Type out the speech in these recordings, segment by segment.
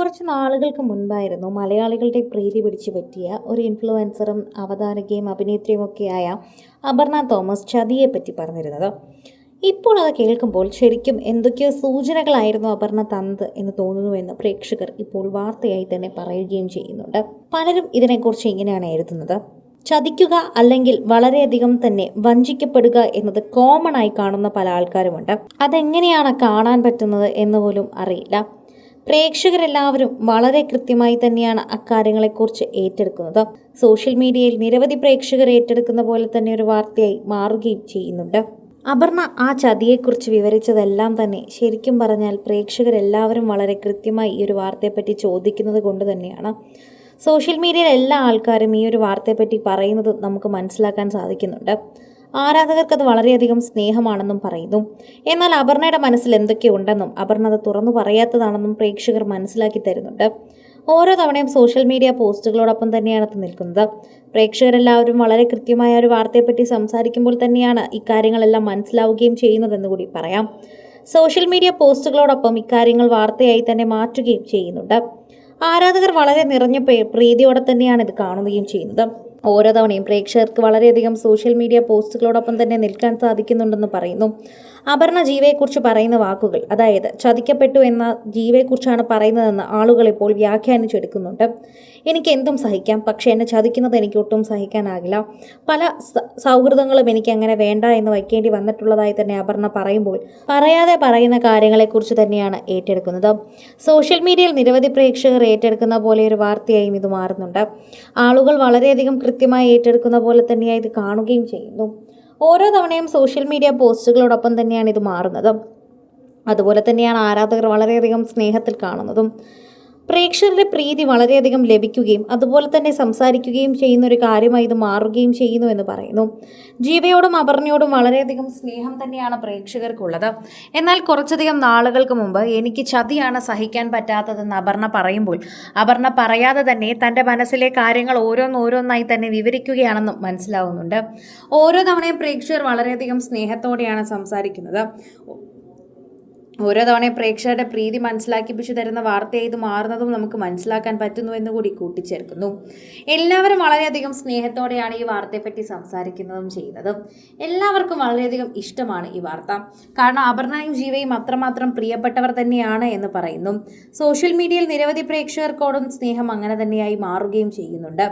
കുറച്ച് നാളുകൾക്ക് മുൻപായിരുന്നു മലയാളികളുടെ പ്രീതി പിടിച്ചു പറ്റിയ ഒരു ഇൻഫ്ലുവൻസറും അവതാരകയും അഭിനേത്രിയുമൊക്കെയായ അപർണ തോമസ് ചതിയെപ്പറ്റി പറഞ്ഞിരുന്നത്. ഇപ്പോൾ അത് കേൾക്കുമ്പോൾ ശരിക്കും എന്തൊക്കെയോ സൂചനകളായിരുന്നു അപർണ തന്നത് എന്ന് തോന്നുന്നുവെന്ന് പ്രേക്ഷകർ ഇപ്പോൾ വാർത്തയായി തന്നെ പറയുകയും ചെയ്യുന്നുണ്ട്. പലരും ഇതിനെക്കുറിച്ച് ഇങ്ങനെയാണ് എഴുതുന്നത്: ചതിക്കുക അല്ലെങ്കിൽ വളരെയധികം തന്നെ വഞ്ചിക്കപ്പെടുക എന്നത് കോമൺ ആയി കാണുന്ന പല ആൾക്കാരുമുണ്ട്. അതെങ്ങനെയാണ് കാണാൻ പറ്റുന്നത് എന്ന് പോലും അറിയില്ല. പ്രേക്ഷകരെല്ലാവരും വളരെ കൃത്യമായി തന്നെയാണ് അക്കാര്യങ്ങളെക്കുറിച്ച് ഏറ്റെടുക്കുന്നത്. സോഷ്യൽ മീഡിയയിൽ നിരവധി പ്രേക്ഷകർ ഏറ്റെടുക്കുന്ന പോലെ തന്നെ ഒരു വാർത്തയായി മാറുകയും ചെയ്യുന്നുണ്ട്. അപർണ ആ ചതിയെക്കുറിച്ച് വിവരിച്ചതെല്ലാം തന്നെ ശരിക്കും പറഞ്ഞാൽ പ്രേക്ഷകരെല്ലാവരും വളരെ കൃത്യമായി ഈ ഒരു വാർത്തയെപ്പറ്റി ചോദിക്കുന്നത് കൊണ്ട് തന്നെയാണ്. സോഷ്യൽ മീഡിയയിൽ എല്ലാ ആൾക്കാരും ഈ ഒരു വാർത്തയെപ്പറ്റി പറയുന്നത് നമുക്ക് മനസ്സിലാക്കാൻ സാധിക്കുന്നുണ്ട്. ആരാധകർക്ക് അത് വളരെയധികം സ്നേഹമാണെന്നും പറയുന്നു. എന്നാൽ അപർണയുടെ മനസ്സിൽ എന്തൊക്കെയുണ്ടെന്നും അപർണ അത് തുറന്നു പറയാത്തതാണെന്നും പ്രേക്ഷകർ മനസ്സിലാക്കി തരുന്നുണ്ട്. ഓരോ തവണയും സോഷ്യൽ മീഡിയ പോസ്റ്റുകളോടൊപ്പം തന്നെയാണ് അത് നിൽക്കുന്നത്. പ്രേക്ഷകരെല്ലാവരും വളരെ കൃത്യമായ ഒരു വാർത്തയെപ്പറ്റി സംസാരിക്കുമ്പോൾ തന്നെയാണ് ഇക്കാര്യങ്ങളെല്ലാം മനസ്സിലാവുകയും ചെയ്യുന്നതെന്ന് കൂടി പറയാം. സോഷ്യൽ മീഡിയ പോസ്റ്റുകളോടൊപ്പം ഇക്കാര്യങ്ങൾ വാർത്തയായി തന്നെ മാറ്റുകയും ചെയ്യുന്നുണ്ട്. ആരാധകർ വളരെ നിറഞ്ഞ പ്രീതിയോടെ തന്നെയാണ് ഇത് കാണുകയും ചെയ്യുന്നത്. ഓരോ തവണയും പ്രേക്ഷകർക്ക് വളരെയധികം സോഷ്യൽ മീഡിയ പോസ്റ്റുകളോടൊപ്പം തന്നെ നിൽക്കാൻ സാധിക്കുന്നുണ്ടെന്ന് പറയുന്നു. അപർണ ജീവയെക്കുറിച്ച് പറയുന്ന വാക്കുകൾ, അതായത് ചതിക്കപ്പെട്ടു എന്ന ജീവയെക്കുറിച്ചാണ് പറയുന്നതെന്ന് ആളുകൾ ഇപ്പോൾ വ്യാഖ്യാനിച്ചെടുക്കുന്നുണ്ട്. എനിക്ക് എന്തും സഹിക്കാം, പക്ഷേ എന്നെ ചതിക്കുന്നത് എനിക്ക് ഒട്ടും സഹിക്കാനാകില്ല. പല സൗഹൃദങ്ങളും എനിക്ക് അങ്ങനെ വേണ്ട എന്ന് വയ്ക്കേണ്ടി വന്നിട്ടുള്ളതായി തന്നെ അപർണ പറയുമ്പോൾ പറയാതെ പറയുന്ന കാര്യങ്ങളെക്കുറിച്ച് തന്നെയാണ് ഏറ്റെടുക്കുന്നത്. സോഷ്യൽ മീഡിയയിൽ നിരവധി പ്രേക്ഷകർ ഏറ്റെടുക്കുന്ന പോലെ ഒരു വാർത്തയായും ഇത് മാറുന്നുണ്ട്. ആളുകൾ വളരെയധികം കൃത്യമായി ഏറ്റെടുക്കുന്ന പോലെ തന്നെയായി ഇത് കാണുകയും ചെയ്യുന്നു. ഓരോ തവണയും സോഷ്യൽ മീഡിയ പോസ്റ്റുകളോടൊപ്പം തന്നെയാണ് ഇത് മാറുന്നത്. അതുപോലെ തന്നെയാണ് ആരാധകർ വളരെയധികം സ്നേഹത്തിൽ കാണുന്നതും. പ്രേക്ഷകരുടെ പ്രീതി വളരെയധികം ലഭിക്കുകയും അതുപോലെ തന്നെ സംസാരിക്കുകയും ചെയ്യുന്ന ഒരു കാര്യമായി ഇത് മാറുകയും ചെയ്യുന്നു എന്ന് പറയുന്നു. ജീവയോടും അപർണയോടും വളരെയധികം സ്നേഹം തന്നെയാണ് പ്രേക്ഷകർക്കുള്ളത്. എന്നാൽ കുറച്ചധികം നാളുകൾക്ക് മുമ്പ് എനിക്ക് ചതിയാണ് സഹിക്കാൻ പറ്റാത്തതെന്ന് അപർണ പറയുമ്പോൾ അപർണ പറയാതെ തന്നെ തൻ്റെ മനസ്സിലെ കാര്യങ്ങൾ ഓരോന്നോരോന്നായി തന്നെ വിവരിക്കുകയാണെന്നും മനസ്സിലാവുന്നുണ്ട്. ഓരോ തവണയും പ്രേക്ഷകർ വളരെയധികം സ്നേഹത്തോടെയാണ് സംസാരിക്കുന്നത്. ഓരോ തവണയും പ്രേക്ഷകരുടെ പ്രീതി മനസ്സിലാക്കിപ്പിച്ചു തരുന്ന വാർത്തയായി ഇത് മാറുന്നതും നമുക്ക് മനസ്സിലാക്കാൻ പറ്റുന്നു എന്ന് കൂടി കൂട്ടിച്ചേർക്കുന്നു. എല്ലാവരും വളരെയധികം സ്നേഹത്തോടെയാണ് ഈ വാർത്തയെപ്പറ്റി സംസാരിക്കുന്നതും ചെയ്യുന്നതും. എല്ലാവർക്കും വളരെയധികം ഇഷ്ടമാണ് ഈ വാർത്ത. കാരണം അപർണയും ജീവയും അത്രമാത്രം പ്രിയപ്പെട്ടവർ തന്നെയാണ് എന്ന് പറയുന്നു. സോഷ്യൽ മീഡിയയിൽ നിരവധി പ്രേക്ഷകർക്കോടും സ്നേഹം അങ്ങനെ തന്നെയായി മാറുകയും ചെയ്യുന്നുണ്ട്.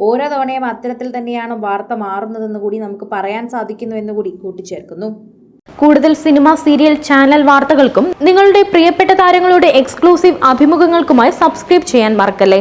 ഓരോ തവണയും അത്തരത്തിൽ തന്നെയാണ് വാർത്ത മാറുന്നതെന്ന് കൂടി നമുക്ക് പറയാൻ സാധിക്കുന്നു എന്ന് കൂടി കൂട്ടിച്ചേർക്കുന്നു. കൂടുതൽ സിനിമ, സീരിയൽ, ചാനൽ വാർത്തകൾക്കും നിങ്ങളുടെ പ്രിയപ്പെട്ട താരങ്ങളുടെ എക്സ്ക്ലൂസീവ് അഭിമുഖങ്ങൾക്കുമായി സബ്സ്ക്രൈബ് ചെയ്യാൻ മറക്കല്ലേ.